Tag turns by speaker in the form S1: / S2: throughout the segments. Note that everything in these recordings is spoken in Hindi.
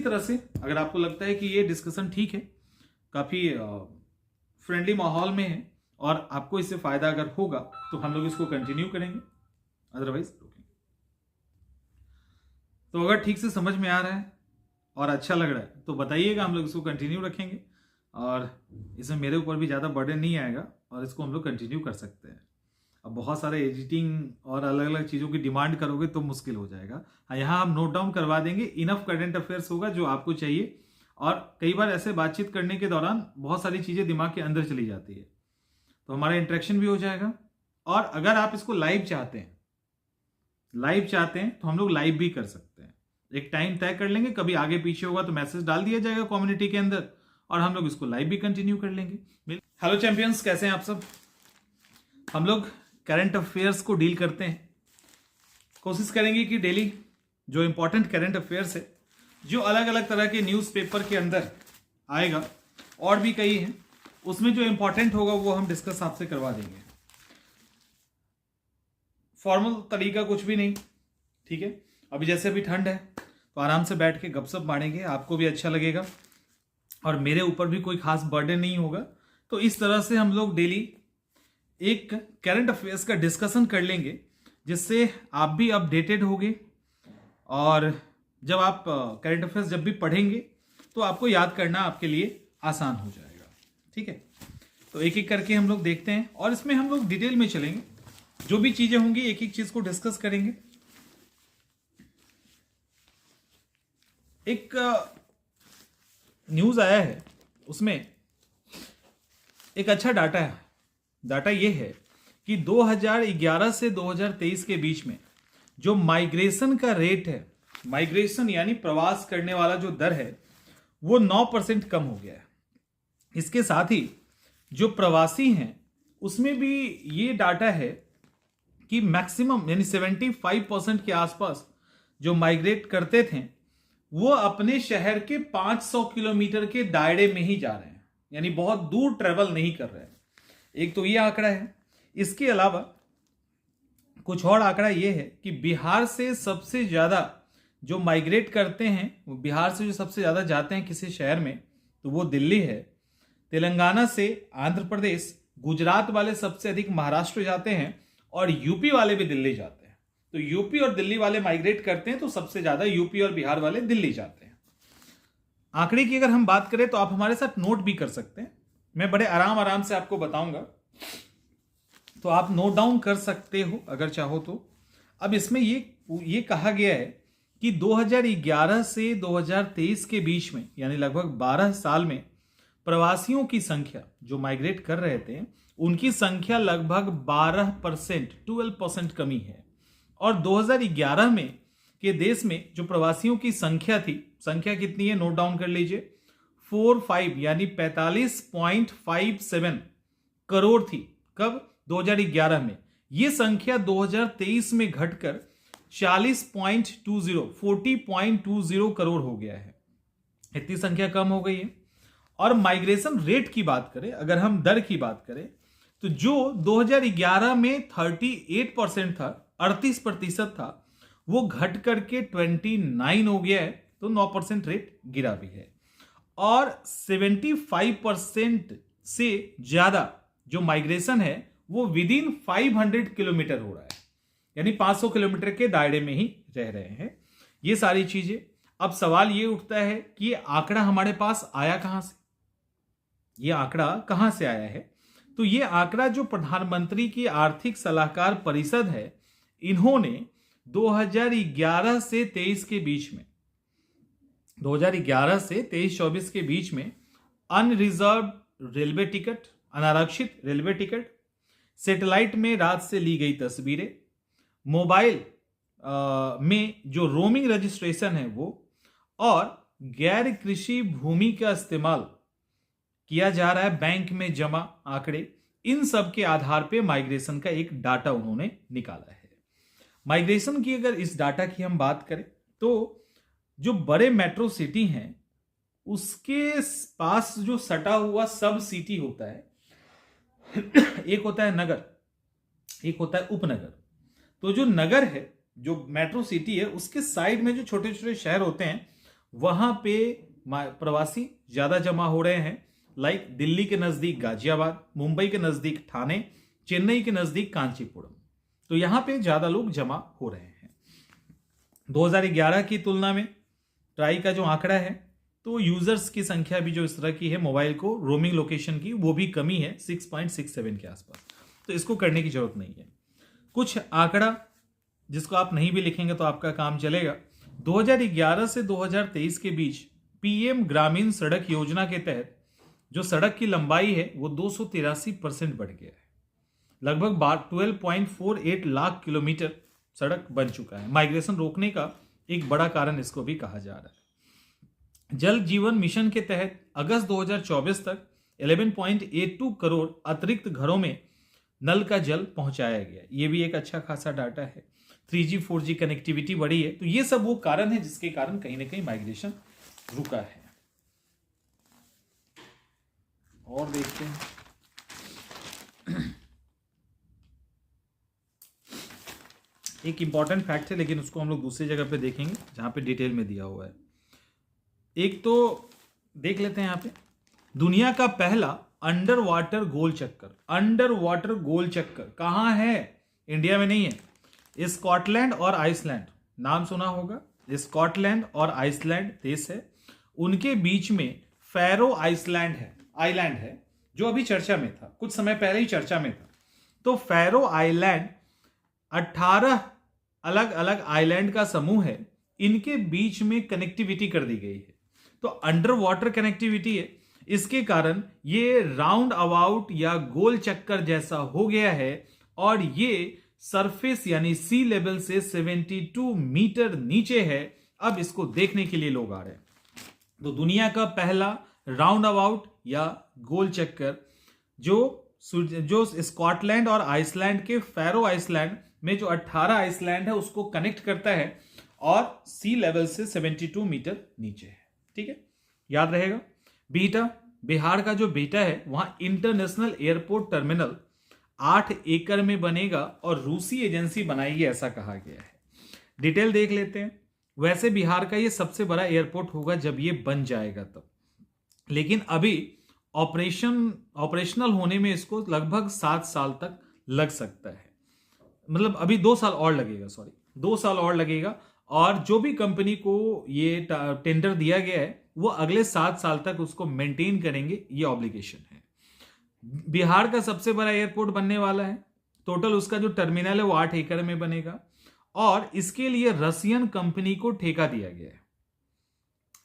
S1: तरह से अगर आपको लगता है कि ये डिस्कशन ठीक है, काफी फ्रेंडली माहौल में है और आपको इससे फायदा अगर होगा तो हम लोग इसको कंटिन्यू करेंगे, अदरवाइज रोकेंगे। तो अगर ठीक से समझ में आ रहा है और अच्छा लग रहा है तो बताइएगा, हम लोग इसको कंटिन्यू रखेंगे और इसमें मेरे ऊपर भी ज़्यादा बर्डन नहीं आएगा और इसको हम लोग कंटिन्यू कर सकते हैं। अब बहुत सारे एडिटिंग और अलग अलग चीज़ों की डिमांड करोगे तो मुश्किल हो जाएगा। हाँ, यहाँ हम नोट डाउन करवा देंगे, इनफ करंट अफेयर्स होगा जो आपको चाहिए। और कई बार ऐसे बातचीत करने के दौरान बहुत सारी चीज़ें दिमाग के अंदर चली जाती है, तो हमारा इंटरेक्शन भी हो जाएगा। और अगर आप इसको लाइव चाहते हैं तो हम लोग लाइव भी कर सकते हैं। एक टाइम तय कर लेंगे, कभी आगे पीछे होगा तो मैसेज डाल दिया जाएगा कम्युनिटी के अंदर और हम लोग इसको लाइव भी कंटिन्यू कर लेंगे। हेलो चैंपियंस, कैसे हैं आप सब? हम लोग करंट अफेयर्स को डील करते हैं। कोशिश करेंगे कि डेली जो इंपॉर्टेंट करंट अफेयर्स है, जो अलग अलग तरह के न्यूज़पेपर के अंदर आएगा, और भी कई हैं, उसमें जो इंपॉर्टेंट होगा वो हम डिस्कस आपसे करवा देंगे। फॉर्मल तरीका कुछ भी नहीं, ठीक है? अभी जैसे अभी ठंड है तो आराम से बैठ के गपशप मारेंगे, आपको भी अच्छा लगेगा और मेरे ऊपर भी कोई खास बर्डन नहीं होगा। तो इस तरह से हम लोग डेली एक करंट अफेयर्स का डिस्कशन कर लेंगे, जिससे आप भी अपडेटेड होगे और जब आप करंट अफेयर्स जब भी पढ़ेंगे तो आपको याद करना आपके लिए आसान हो जाएगा, ठीक है? तो एक एक करके हम लोग देखते हैं और इसमें हम लोग डिटेल में चलेंगे, जो भी चीजें होंगी एक एक चीज को डिस्कस करेंगे। एक न्यूज आया है, उसमें एक अच्छा डाटा है। डाटा ये है कि 2011 से 2023 के बीच में जो माइग्रेशन का रेट है, माइग्रेशन यानी प्रवास करने वाला जो दर है, वो 9% कम हो गया है। इसके साथ ही जो प्रवासी हैं उसमें भी ये डाटा है कि मैक्सिमम यानी 75% के आसपास जो माइग्रेट करते थे वो अपने शहर के 500 किलोमीटर के दायरे में ही जा रहे हैं, यानी बहुत दूर ट्रेवल नहीं कर रहे हैं। एक तो ये आंकड़ा है। इसके अलावा कुछ और आंकड़ा ये है कि बिहार से सबसे ज्यादा जो माइग्रेट करते हैं, वो बिहार से जो सबसे ज्यादा जाते हैं किसी शहर में तो वो दिल्ली है। तेलंगाना से आंध्र प्रदेश, गुजरात वाले सबसे अधिक महाराष्ट्र जाते हैं और यूपी वाले भी दिल्ली जाते हैं। तो यूपी और दिल्ली वाले माइग्रेट करते हैं तो सबसे ज्यादा यूपी और बिहार वाले दिल्ली जाते हैं। आंकड़े की अगर हम बात करें तो आप हमारे साथ नोट भी कर सकते हैं, मैं बड़े आराम से आपको बताऊंगा, तो आप नोट डाउन कर सकते हो अगर चाहो तो। अब इसमें ये कहा गया है कि 2011 से 2023 के बीच में, यानी लगभग 12 साल में, प्रवासियों की संख्या जो माइग्रेट कर रहे थे उनकी संख्या लगभग 12% कमी है। और 2011 में के देश में जो प्रवासियों की संख्या थी, संख्या कितनी है नोट डाउन कर लीजिए, 45 यानी 45.57 करोड़ थी। कब? 2011 में। ये संख्या 2023 में घटकर 40.20 करोड़ हो गया है। इतनी संख्या कम हो गई है। और माइग्रेशन रेट की बात करें, अगर हम दर की बात करें, तो जो 2011 में 38% था, 38% था, वो घट करके 29 हो गया है, तो 9% रेट गिरा भी है। और 75% से ज्यादा जो माइग्रेशन है वो विद इन 500 किलोमीटर हो रहा है, यानी 500 किलोमीटर के दायरे में ही रह रहे हैं। ये सारी चीजें। अब सवाल ये उठता है कि ये आंकड़ा हमारे पास आया कहां से? ये आंकड़ा कहां से आया है? तो ये आंकड़ा जो प्रधानमंत्री की आर्थिक सलाहकार परिषद है, इन्होंने 2011 से 23 के बीच में, 2011 से 23-24 के बीच में अनरिजर्व रेलवे टिकट, अनारक्षित रेलवे टिकट, सैटेलाइट में रात से ली गई तस्वीरें, मोबाइल में जो रोमिंग रजिस्ट्रेशन है वो, और गैर कृषि भूमि का इस्तेमाल किया जा रहा है बैंक में जमा आंकड़े, इन सब के आधार पे माइग्रेशन का एक डाटा उन्होंने निकाला है। माइग्रेशन की अगर इस डाटा की हम बात करें तो जो बड़े मेट्रो सिटी हैं उसके पास जो सटा हुआ सब सिटी होता है, एक होता है नगर, एक होता है उपनगर। तो जो नगर है, जो मेट्रो सिटी है, उसके साइड में जो छोटे छोटे शहर होते हैं वहां पे प्रवासी ज्यादा जमा हो रहे हैं। लाइक दिल्ली के नजदीक गाजियाबाद, मुंबई के नजदीक ठाणे, चेन्नई के नजदीक कांचीपुरम, तो यहां पे ज्यादा लोग जमा हो रहे हैं। 2011 की तुलना में ट्राई का जो आंकड़ा है, तो यूजर्स की संख्या भी जो इस तरह की है मोबाइल को रोमिंग लोकेशन की, वो भी कमी है 6.67 के आसपास, तो इसको करने की जरूरत नहीं है। कुछ आंकड़ा जिसको आप नहीं भी लिखेंगे तो आपका काम चलेगा। 2011 से 2023 के बीच पीएम ग्रामीण सड़क योजना के तहत जो सड़क की लंबाई है वो 283% बढ़ गया है। लगभग 12.48 लाख किलोमीटर सड़क बन चुका है। माइग्रेशन रोकने का एक बड़ा कारण इसको भी कहा जा रहा है। जल जीवन मिशन के तहत अगस्त 2024 तक 11.82 करोड़ अतिरिक्त घरों में नल का जल पहुंचाया गया। ये भी एक अच्छा खासा डाटा है। 3G 4G कनेक्टिविटी बढ़ी है। तो ये सब वो कारण है जिसके कारण कहीं ना कहीं माइग्रेशन रुका है। और देखते हैं, एक इंपॉर्टेंट फैक्ट है लेकिन उसको हम लोग दूसरी जगह पे देखेंगे जहां पे डिटेल में दिया हुआ है। एक तो देख लेते हैं यहां पे, दुनिया का पहला अंडर वाटर गोल चक्कर। अंडर वाटर गोल चक्कर कहां है? इंडिया में नहीं है, स्कॉटलैंड और आइसलैंड, नाम सुना होगा। स्कॉटलैंड और आइसलैंड देश है, उनके बीच में फैरो आइसलैंड है जो अभी चर्चा में था, कुछ समय पहले ही चर्चा में था। तो फैरो आइलैंड 18 अलग अलग आइलैंड का समूह है, इनके बीच में कनेक्टिविटी कर दी गई है। तो अंडर वाटर कनेक्टिविटी है, इसके कारण ये राउंड अबाउट या गोल चक्कर जैसा हो गया है और ये सरफेस यानी सी लेवल से 72 मीटर नीचे है। अब इसको देखने के लिए लोग आ रहे हैं। तो दुनिया का पहला राउंड अबाउट या गोल चक्कर जो स्कॉटलैंड और आइसलैंड के फैरो आइसलैंड में जो 18 आइसलैंड है उसको कनेक्ट करता है और सी लेवल से 72 मीटर नीचे है। ठीक है, याद रहेगा। बीटा, बिहार का जो बीटा है वहां इंटरनेशनल एयरपोर्ट टर्मिनल 8 एकड़ में बनेगा और रूसी एजेंसी बनाएगी, ऐसा कहा गया है। डिटेल देख लेते हैं। वैसे बिहार का ये सबसे बड़ा एयरपोर्ट होगा जब ये बन जाएगा तब, लेकिन अभी ऑपरेशनल होने में इसको लगभग 7 साल तक लग सकता है। मतलब अभी 2 साल और लगेगा, 2 साल और लगेगा। और जो भी कंपनी को ये टेंडर दिया गया है वो अगले 7 साल तक उसको मेंटेन करेंगे, ये ऑब्लिगेशन है। बिहार का सबसे बड़ा एयरपोर्ट बनने वाला है। टोटल उसका जो टर्मिनल है वो 8 एकड़ में बनेगा और इसके लिए रसियन कंपनी को ठेका दिया गया है।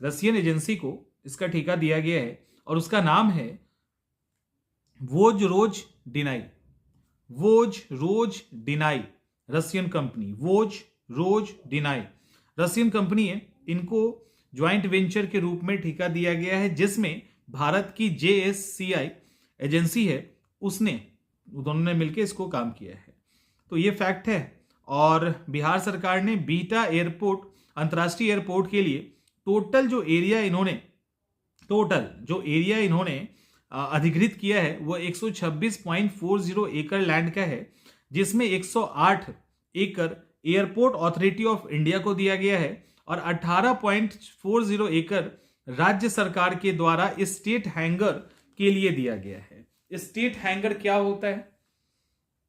S1: रसियन एजेंसी को इसका ठेका दिया गया है और उसका नाम है Vozrozhdenie. Russian company Vozrozhdenie Russian company है। इनको ज्वाइंट वेंचर के रूप में ठेका दिया गया है जिसमें भारत की JSCI एजेंसी है, दोनों ने मिलकर इसको काम किया है। तो ये फैक्ट है। और बिहार सरकार ने बीटा एयरपोर्ट अंतर्राष्ट्रीय एयरपोर्ट के लिए टोटल जो एरिया इन्होंने अधिकृत किया है वो 126.40 एकड़ लैंड का है, जिसमें 108 एकड़ एयरपोर्ट अथॉरिटी ऑफ इंडिया को दिया गया है और 18.40 एकड़ राज्य सरकार के द्वारा स्टेट हैंगर के लिए दिया गया है। स्टेट हैंगर क्या होता है?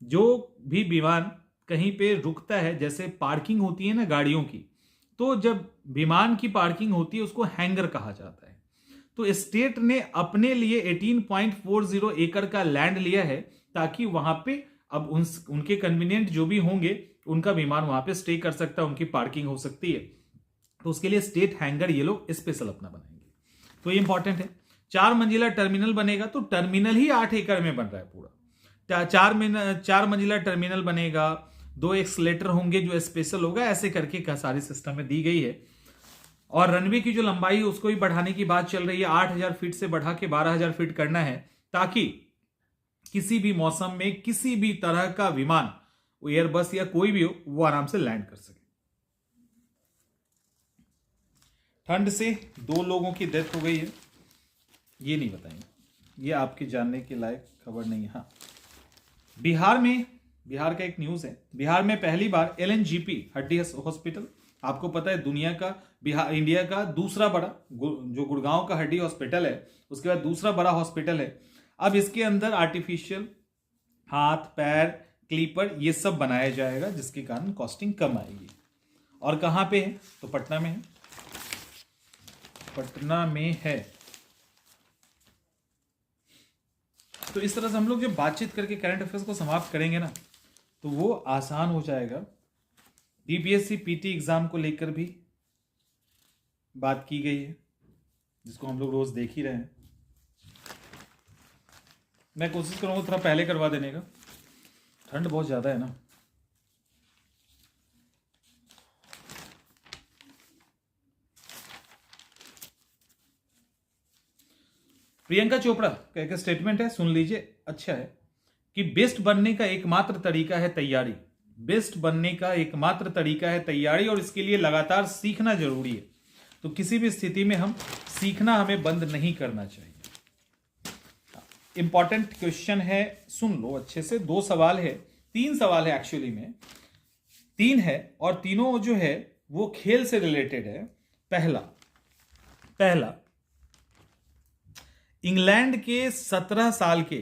S1: जो भी विमान कहीं पे रुकता है, जैसे पार्किंग होती है ना गाड़ियों की, तो जब विमान की पार्किंग होती है उसको हैंगर कहा जाता है। तो स्टेट ने अपने लिए 18.40 एकड़ का लैंड लिया है ताकि वहां पे अब उनके कन्वीनियंट जो भी होंगे उनका विमान वहां पे स्टे कर सकता है, उनकी पार्किंग हो सकती है। तो उसके लिए स्टेट हैंगर ये लोग स्पेशल अपना बनाएंगे। तो ये इंपॉर्टेंट है। 4 मंजिला टर्मिनल बनेगा, तो टर्मिनल ही 8 एकड़ में बन रहा है पूरा। 4 मंजिला टर्मिनल बनेगा, 2 एक्सलेटर होंगे जो स्पेशल होगा, ऐसे करके सारी सिस्टम में दी गई है। और रनवे की जो लंबाई है उसको भी बढ़ाने की बात चल रही है। 8000 फीट से बढ़ा के 12000 फीट करना है ताकि किसी भी मौसम में किसी भी तरह का विमान, वो एयरबस या कोई भी हो, वो आराम से लैंड कर सके। ठंड से 2 लोगों की डेथ हो गई है, ये नहीं बताएंगे, ये आपके जानने के लायक खबर नहीं है। हाँ, बिहार का एक न्यूज है। बिहार में पहली बार LNGP हड्डी हॉस्पिटल आपको पता है दुनिया का, बिहार, इंडिया का दूसरा बड़ा जो गुड़गांव का हड्डी हॉस्पिटल है, उसके बाद दूसरा बड़ा हॉस्पिटल है। अब इसके अंदर आर्टिफिशियल हाथ, पैर, क्लीपर ये सब बनाया जाएगा, जिसके कारण कॉस्टिंग कम आएगी। और कहाँ पे है? तो पटना में है, पटना में है। तो इस तरह से हम लोग जब बातचीत करके करंट अफेयर्स को समाप्त करेंगे ना, तो वो आसान हो जाएगा। यूपीएससी पीटी एग्जाम को लेकर भी बात की गई है, जिसको हम लोग रोज देख ही रहे हैं। मैं कोशिश करूंगा थोड़ा पहले करवा देने का, ठंड बहुत ज्यादा है ना। प्रियंका चोपड़ा का एक स्टेटमेंट है, सुन लीजिए, अच्छा है कि बेस्ट बनने का एकमात्र तरीका है तैयारी। बेस्ट बनने का एकमात्र तरीका है तैयारी, और इसके लिए लगातार सीखना जरूरी है। तो किसी भी स्थिति में हम सीखना हमें बंद नहीं करना चाहिए। इंपॉर्टेंट क्वेश्चन है, सुन लो अच्छे से। 2 सवाल है, 3 सवाल है एक्चुअली में, 3 है, और तीनों जो है वो खेल से रिलेटेड है। पहला इंग्लैंड के 17 साल के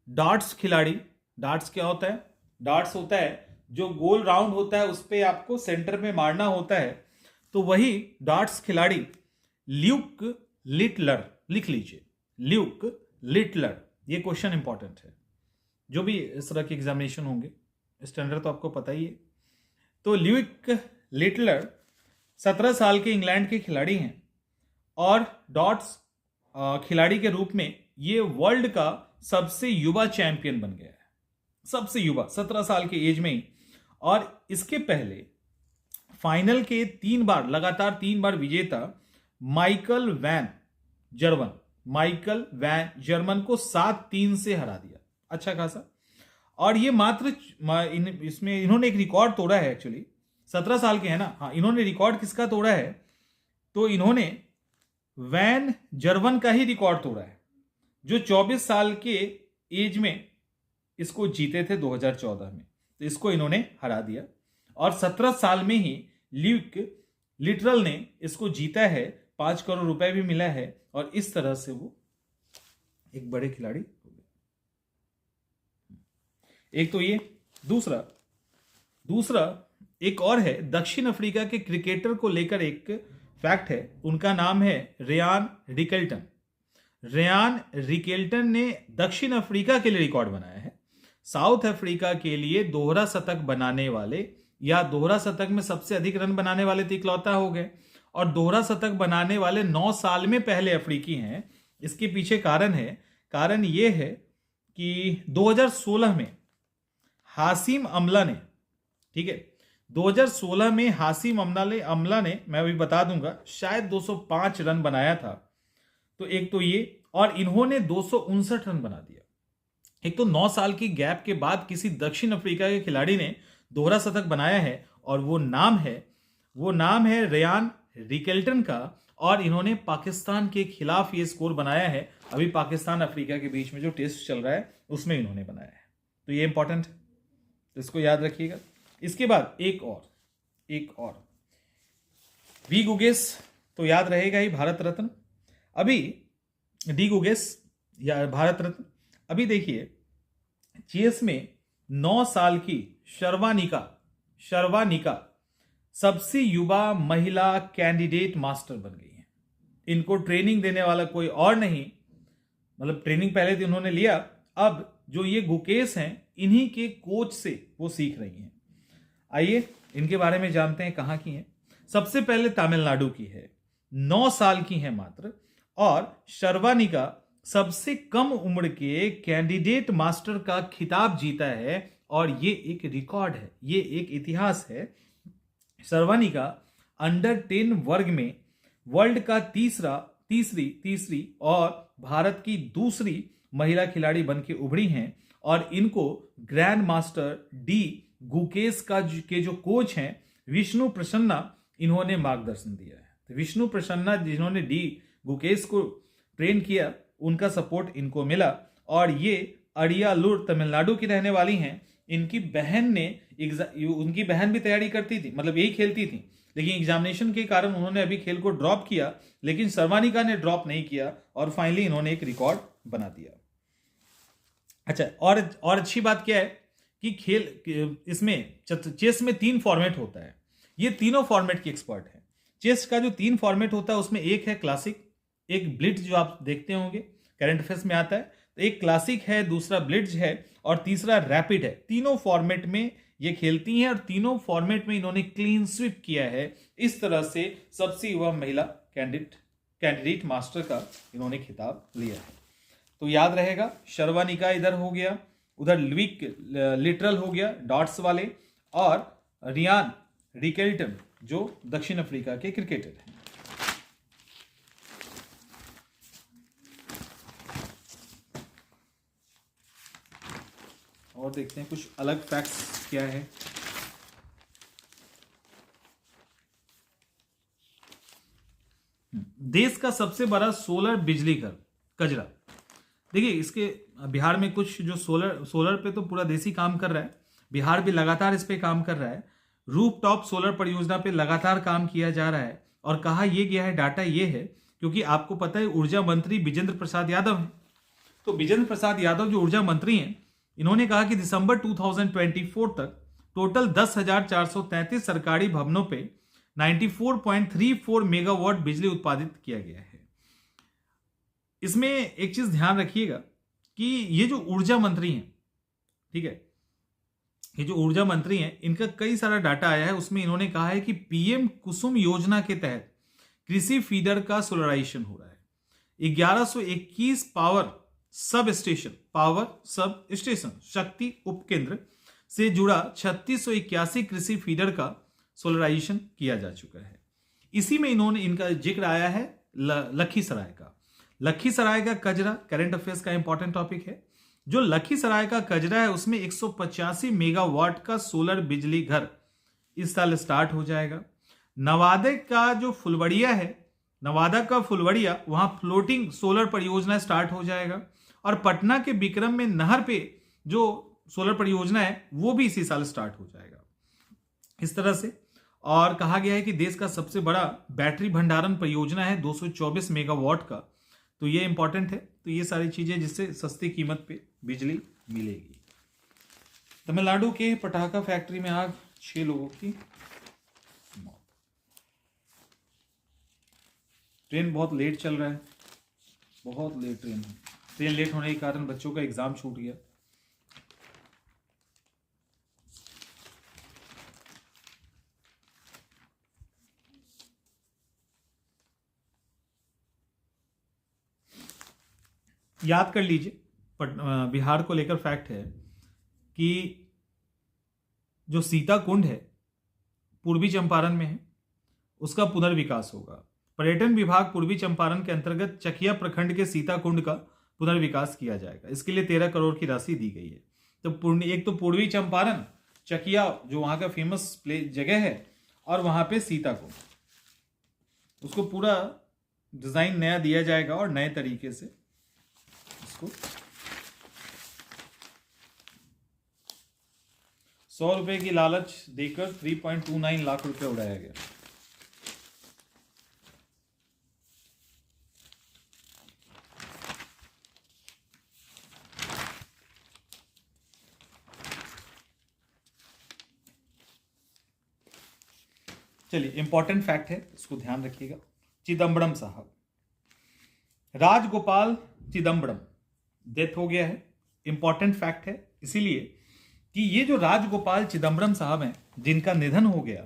S1: डार्ट्स खिलाड़ी, डार्ट्स क्या होता है? डार्ट्स होता है जो गोल राउंड होता है, उस पर आपको सेंटर में मारना होता है। तो वही डार्ट्स खिलाड़ी ल्यूक लिटलर, लिख लीजिए, ल्यूक लिटलर। ये क्वेश्चन इंपॉर्टेंट है, जो भी इस तरह के एग्जामिनेशन होंगे, स्टैंडर्ड तो आपको पता ही है। तो ल्यूक लिटलर 17 साल के इंग्लैंड के खिलाड़ी हैं, और डॉट्स खिलाड़ी के रूप में ये वर्ल्ड का सबसे युवा चैंपियन बन गया है, सबसे युवा, 17 साल के एज में ही। और इसके पहले फाइनल के 3 बार, लगातार 3 बार विजेता माइकल वैन जर्मन को 7-3 से हरा दिया, अच्छा खासा। और ये मात्र इसमें इन्होंने एक रिकॉर्ड तोड़ा है एक्चुअली, 17 साल के हैं ना। हाँ, इन्होंने रिकॉर्ड किसका तोड़ा है? तो इन्होंने वैन जर्मन का ही रिकॉर्ड तोड़ा है, जो 24 साल के एज में इसको जीते थे 2014 में। तो इसको इन्होंने हरा दिया, और 17 साल में ही ल्यूक लिटरल ने इसको जीता है, 5 करोड़ रुपए भी मिला है, और इस तरह से वो एक बड़े खिलाड़ी हो गए। एक तो ये, दूसरा एक और है, दक्षिण अफ्रीका के क्रिकेटर को लेकर एक फैक्ट है। उनका नाम है रेयान रिकेल्टन। रेयान रिकेल्टन ने दक्षिण अफ्रीका के लिए रिकॉर्ड बनाया है। साउथ अफ्रीका के लिए दोहरा शतक बनाने वाले, या दोहरा शतक में सबसे अधिक रन बनाने वाले तो इकलौता हो गए, और दोहरा शतक बनाने वाले 9 साल में पहले अफ्रीकी हैं। इसके पीछे कारण यह है कि 2016 में हाशिम अमला ने, ठीक है, 2016 में हाशिम अमला ने, मैं अभी बता दूंगा, शायद 205 रन बनाया था। तो एक तो ये, और इन्होंने 259 रन बना दिया। एक तो 9 साल की गैप के बाद किसी दक्षिण अफ्रीका के खिलाड़ी ने दोहरा शतक बनाया है, और वो नाम है रेयान रिकेल्टन का, और इन्होंने पाकिस्तान के खिलाफ ये स्कोर बनाया है। अभी पाकिस्तान अफ्रीका के बीच में जो टेस्ट चल रहा है उसमें इन्होंने बनाया है। तो ये इंपॉर्टेंट है, तो इसको याद रखिएगा। इसके बाद एक और वी गुगेस तो याद रहेगा ही, भारत रत्न। अभी डी गुगेस या भारत रत्न, अभी देखिए चेस में 9 साल की शर्वानिका सबसे युवा महिला कैंडिडेट मास्टर बन गई है। इनको ट्रेनिंग देने वाला कोई और नहीं, मतलब ट्रेनिंग पहले तो इन्होंने लिया, अब जो ये गुकेश हैं इन्हीं के कोच से वो सीख रही हैं। आइए इनके बारे में जानते हैं, कहाँ की हैं। सबसे पहले तमिलनाडु की है, 9 साल की है मात्र, और शर्वानिका सबसे कम उम्र के कैंडिडेट मास्टर का खिताब जीता है, और ये एक रिकॉर्ड है, ये एक इतिहास है। शर्वानिका अंडर 10 वर्ग में वर्ल्ड का तीसरी और भारत की दूसरी महिला खिलाड़ी बन के उभरी हैं, और इनको ग्रैंड मास्टर डी गुकेश के जो कोच हैं विष्णु प्रसन्ना, इन्होंने मार्गदर्शन दिया है। तो विष्णु प्रसन्ना जिन्होंने डी गुकेश को ट्रेन किया, उनका सपोर्ट इनको मिला, और ये अड़ियालूर तमिलनाडु की रहने वाली हैं। इनकी बहन ने उनकी बहन भी तैयारी करती थी, मतलब यही खेलती थी, लेकिन एग्जामिनेशन के कारण उन्होंने अभी खेल को ड्रॉप किया, लेकिन सर्वानिका ने ड्रॉप नहीं किया और फाइनली इन्होंने एक रिकॉर्ड बना दिया। अच्छा, और अच्छी बात क्या है कि इसमें चेस में 3 फॉर्मेट होता है, ये तीनों फॉर्मेट की एक्सपर्ट है। चेस का जो 3 फॉर्मेट होता है उसमें एक है क्लासिक, एक ब्लिट्ज जो आप देखते होंगे करंट अफेयर्स में आता है, तो एक क्लासिक है, दूसरा ब्लिट्ज है और तीसरा रैपिड है। तीनों फॉर्मेट में ये खेलती हैं और तीनों फॉर्मेट में इन्होंने क्लीन स्वीप किया है। इस तरह से सबसे युवा महिला कैंडिडेट मास्टर का इन्होंने खिताब लिया है। तो याद रहेगा, शर्वानिका इधर हो गया, उधर लुइक लिटरल हो गया डॉट्स वाले, और रियान रिकेल्टन जो दक्षिण अफ्रीका के क्रिकेटर हैं। और देखते हैं कुछ अलग फैक्ट्स क्या है। देश का सबसे बड़ा सोलर बिजली घर कजरा। देखिए, इसके बिहार में कुछ जो सोलर पे तो पूरा देश ही काम कर रहा है, बिहार भी लगातार इस पे काम कर रहा है। रूफ टॉप सोलर परियोजना पे लगातार काम किया जा रहा है। और कहा यह गया है, डाटा ये है, क्योंकि आपको पता है ऊर्जा मंत्री बिजेंद्र प्रसाद यादव हैं। तो बिजेंद्र प्रसाद यादव जो ऊर्जा मंत्री हैं, इन्होंने कहा कि दिसंबर 2024 तक टोटल 10,433 सरकारी भवनों पे 94.34 मेगावाट बिजली उत्पादित किया गया है। इसमें एक चीज ध्यान रखिएगा कि ये जो ऊर्जा मंत्री हैं, ठीक है, ये जो ऊर्जा मंत्री हैं, इनका कई सारा डाटा आया है। उसमें इन्होंने कहा है कि पीएम कुसुम योजना के तहत कृषि फीडर का सोलराइजेशन हो रहा है। 1121 पावर सब स्टेशन शक्ति उपकेंद्र से जुड़ा 3681 कृषि फीडर का सोलराइजेशन किया जा चुका है। इसी में इनका जिक्र आया है लखीसराय का। लखीसराय का कजरा करंट अफेयर्स का इंपॉर्टेंट टॉपिक है। जो लखीसराय का कजरा है उसमें 185 मेगावाट का सोलर बिजली घर इस साल स्टार्ट हो जाएगा। नवादा का जो फुलवड़िया है, नवादा का फुलवड़िया, वहां फ्लोटिंग सोलर परियोजना स्टार्ट हो जाएगा। और पटना के बिक्रम में नहर पे जो सोलर परियोजना है वो भी इसी साल स्टार्ट हो जाएगा। इस तरह से और कहा गया है कि देश का सबसे बड़ा बैटरी भंडारण परियोजना है 224 मेगावाट का, तो ये इंपॉर्टेंट है। तो ये सारी चीजें जिससे सस्ती कीमत पे बिजली मिलेगी। तमिलनाडु के पटाखा फैक्ट्री में आग, 6 लोगों की मौत। ट्रेन बहुत लेट चल रहा है, बहुत लेट ट्रेन है। ट्रेन लेट होने के कारण बच्चों का एग्जाम छूट गया। याद कर लीजिए, बिहार को लेकर फैक्ट है कि जो सीता कुंड है पूर्वी चंपारण में है, उसका पुनर्विकास होगा। पर्यटन विभाग पूर्वी चंपारण के अंतर्गत चकिया प्रखंड के सीता कुंड का पुनर्विकास किया जाएगा। इसके लिए 13 करोड़ की राशि दी गई है। तो एक तो पूर्वी चंपारण चकिया जो वहां का फेमस जगह है, और वहां पे सीता कुंड, उसको पूरा डिजाइन नया दिया जाएगा और नए तरीके से इसको 100 रुपए की लालच देकर 3.29 लाख रुपए उड़ाया गया। चलिए, इंपॉर्टेंट फैक्ट है, इसको ध्यान रखिएगा। चिदम्बरम साहब, राजगोपाल चिदम्बरम, डेथ हो गया है। इंपॉर्टेंट फैक्ट है इसीलिए कि ये जो राजगोपाल चिदम्बरम साहब हैं, जिनका निधन हो गया,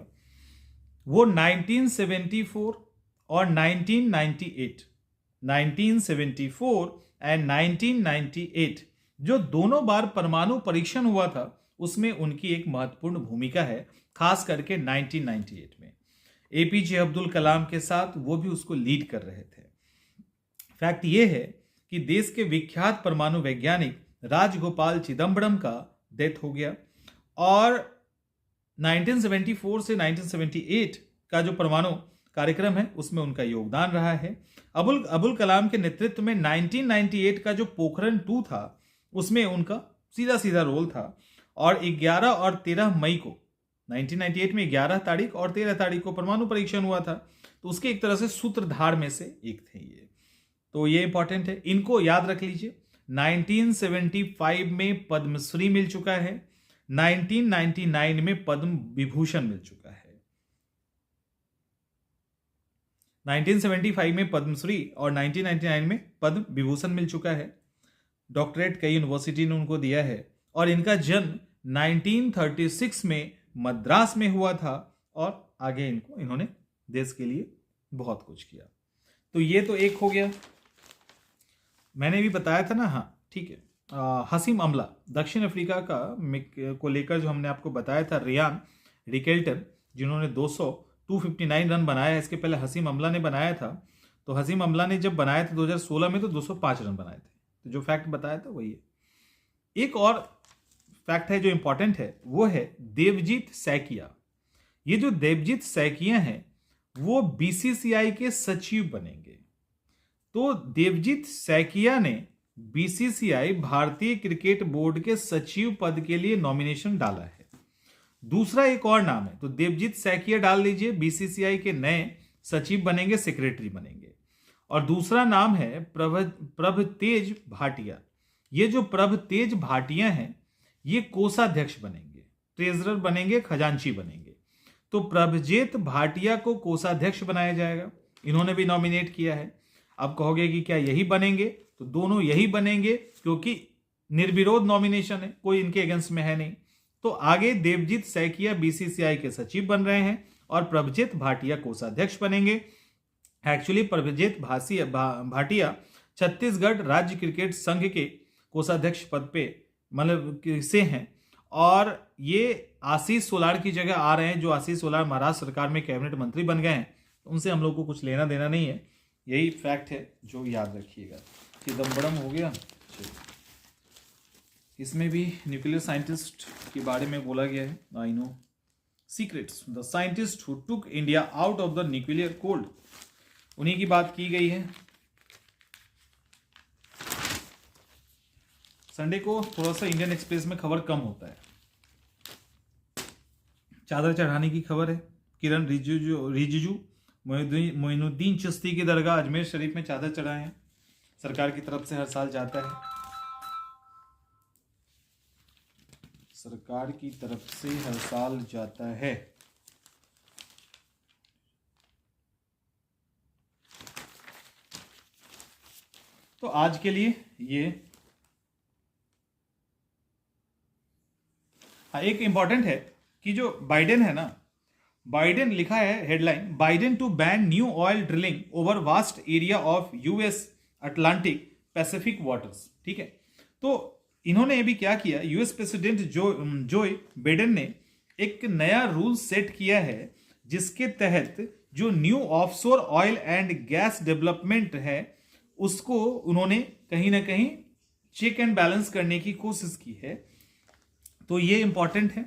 S1: वो 1974 और 1974 एंड 1998 जो दोनों बार परमाणु परीक्षण हुआ था, उसमें उनकी एक महत्वपूर्ण भूमिका है, खास करके 1998 में एपीजे अब्दुल कलाम के साथ वो भी उसको लीड कर रहे थे। फैक्ट ये है कि देश के विख्यात परमाणु वैज्ञानिक राजगोपाल चिदम्बरम का डेथ हो गया, और 1974 से 1978 का जो परमाणु कार्यक्रम है उसमें उनका योगदान रहा है। अबुल कलाम के नेतृत्व में 1998 का जो पोखरण 2 था, उसमें उनका सीधा रोल था। और 11 और 13 मई को 1998 में 11 तारीख और 13 तारीख को परमाणु परीक्षण हुआ था। तो उसके एक तरह से सूत्रधार में से एक थे ये। तो ये इंपॉर्टेंट है, इनको याद रख लीजिए। 1975 में पद्मश्री मिल चुका है, 1999 में पद्म विभूषण मिल चुका है। 1975 में पद्मश्री और 1999 में पद्म विभूषण मिल चुका है। डॉक्टरेट कई यूनिवर्सिटी ने उनको दिया है और इनका जन्म 1936 में मद्रास में हुआ था और आगे इन्होंने देश के लिए बहुत कुछ किया। तो ये तो एक हो गया, मैंने भी बताया था ना। हाँ ठीक है, हसीम अमला दक्षिण अफ्रीका को लेकर जो हमने आपको बताया था, रियान रिकेल्टन जिन्होंने 259 रन बनाया। इसके पहले हसीम अमला ने बनाया था। तो हसीम अमला ने जब बनाया था 2016 में तो 205 रन बनाए थे। तो जो फैक्ट बताया था वही है। एक और फैक्ट है जो इंपॉर्टेंट है, वो है देवजीत सैकिया। ये जो देवजीत सैकिया हैं वो बीसीसीआई के सचिव बनेंगे। तो देवजीत सैकिया ने बीसीसीआई भारतीय क्रिकेट बोर्ड के सचिव पद के लिए नॉमिनेशन डाला है। दूसरा एक और नाम है, तो देवजीत सैकिया डाल लीजिए, बीसीसीआई के नए सचिव बनेंगे, सेक्रेटरी बनेंगे। और दूसरा नाम है प्रभतेज भाटिया। ये जो प्रभतेज भाटिया हैं ये कोषाध्यक्ष बनेंगे, ट्रेजरर बनेंगे, खजांची बनेंगे। तो प्रभजेत भाटिया को कोषाध्यक्ष बनाया जाएगा, इन्होंने भी नॉमिनेट किया है। अब कहोगे कि क्या यही बनेंगे, तो दोनों यही बनेंगे क्योंकि निर्विरोध नॉमिनेशन है, कोई इनके अगेंस्ट में है नहीं। तो आगे देवजीत सैकिया बीसीसीआई के सचिव बन रहे हैं और प्रभजीत भाटिया कोषाध्यक्ष बनेंगे। एक्चुअली प्रभजीत भाटिया छत्तीसगढ़ राज्य क्रिकेट संघ के कोषाध्यक्ष पद पे मतलब से हैं और ये आशीष सोलार की जगह आ रहे हैं, जो आशीष सोलार महाराष्ट्र सरकार में कैबिनेट मंत्री बन गए हैं। उनसे हम लोग को कुछ लेना देना नहीं है, यही फैक्ट है जो याद रखिएगा। चिदम्बरम हो गया, इसमें भी न्यूक्लियर साइंटिस्ट के बारे में बोला गया है। I know secrets, the scientist who took India out of the nuclear cold, उन्हीं की बात की गई है। संडे को थोड़ा सा इंडियन एक्सप्रेस में खबर कम होता है। चादर चढ़ाने की खबर है, किरण रिजिजू मोइनुद्दीन चिश्ती की दरगाह अजमेर शरीफ में चादर चढ़ाए हैं। सरकार की तरफ से हर साल जाता है, सरकार की तरफ से हर साल जाता है। तो आज के लिए ये एक इंपॉर्टेंट है कि जो बाइडेन है ना, बाइडेन लिखा है headline, Biden to ban new oil drilling over vast area of US Atlantic Pacific waters. ठीक है, तो इन्होंने अभी क्या किया, यूएस प्रेसिडेंट जो बाइडेन ने एक नया रूल सेट किया है जिसके तहत जो new offshore oil and gas development है उसको उन्होंने कहीं ना कहीं चेक एंड बैलेंस करने की कोशिश की है। तो ये इंपॉर्टेंट है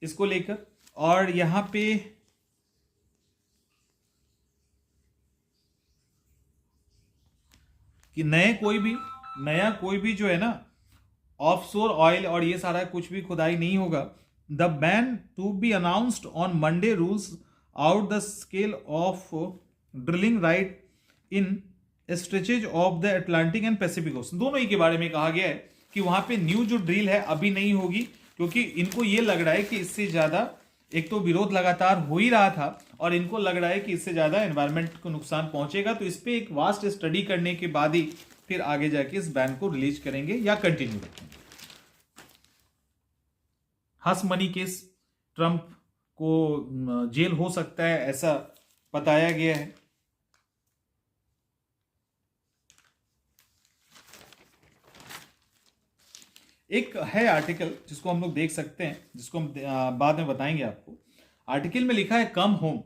S1: इसको लेकर। और यहां पे कि नया कोई भी जो है ना ऑफशोर ऑयल और ये सारा कुछ भी खुदाई नहीं होगा। The ban to be announced on Monday rules out the scale of drilling right in stretches of the Atlantic and Pacific Ocean. दोनों ही के बारे में कहा गया है कि वहां पे न्यू जो ड्रिल है अभी नहीं होगी, क्योंकि इनको ये लग रहा है कि इससे ज्यादा, एक तो विरोध लगातार हो ही रहा था और इनको लग रहा है कि इससे ज्यादा एनवायरमेंट को नुकसान पहुंचेगा। तो इस पे एक वास्ट स्टडी करने के बाद ही फिर आगे जाके इस बैन को रिलीज करेंगे या कंटिन्यू रखेंगे। हस मनी केस, ट्रंप को जेल हो सकता है ऐसा बताया गया है। एक है आर्टिकल जिसको हम लोग देख सकते हैं, जिसको हम बाद में बताएंगे आपको। आर्टिकल में लिखा है come home,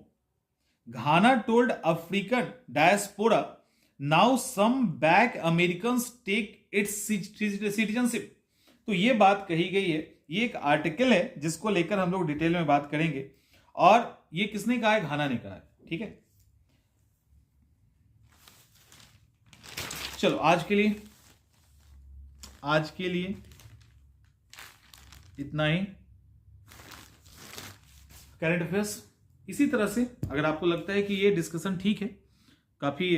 S1: Ghana told African diaspora now some back American take its citizenship. तो ये बात कही गई है, ये एक आर्टिकल है जिसको लेकर हम लोग डिटेल में बात करेंगे। और ये किसने कहा है, घाना ने कहा है। ठीक है, चलो आज के लिए इतना ही करंट अफेयर्स। इसी तरह से अगर आपको लगता है कि ये डिस्कशन ठीक है, काफी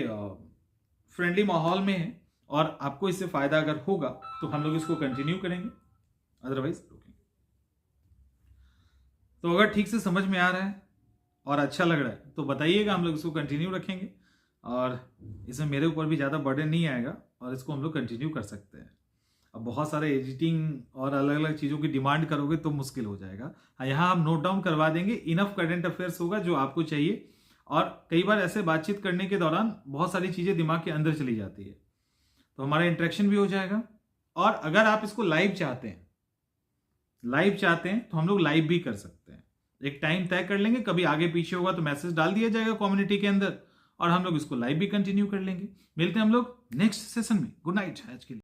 S1: फ्रेंडली माहौल में है और आपको इससे फायदा अगर होगा तो हम लोग इसको कंटिन्यू करेंगे, अदरवाइज रोकेंगे। तो अगर ठीक से समझ में आ रहा है और अच्छा लग रहा है तो बताइएगा, हम लोग इसको कंटिन्यू रखेंगे और इसमें मेरे ऊपर भी ज़्यादा बर्डन नहीं आएगा और इसको हम लोग कंटिन्यू कर सकते हैं। अब बहुत सारे एडिटिंग और अलग अलग चीज़ों की डिमांड करोगे तो मुश्किल हो जाएगा। हाँ, यहाँ हम नोट डाउन करवा देंगे, इनफ करंट अफेयर्स होगा जो आपको चाहिए। और कई बार ऐसे बातचीत करने के दौरान बहुत सारी चीज़ें दिमाग के अंदर चली जाती है, तो हमारा इंटरेक्शन भी हो जाएगा। और अगर आप इसको लाइव चाहते हैं तो हम लोग लाइव भी कर सकते हैं। एक टाइम तय कर लेंगे, कभी आगे पीछे होगा तो मैसेज डाल दिया जाएगा कम्युनिटी के अंदर और हम लोग इसको लाइव भी कंटिन्यू कर लेंगे। मिलते हैं हम लोग नेक्स्ट सेशन में। गुड नाइट आज के लिए।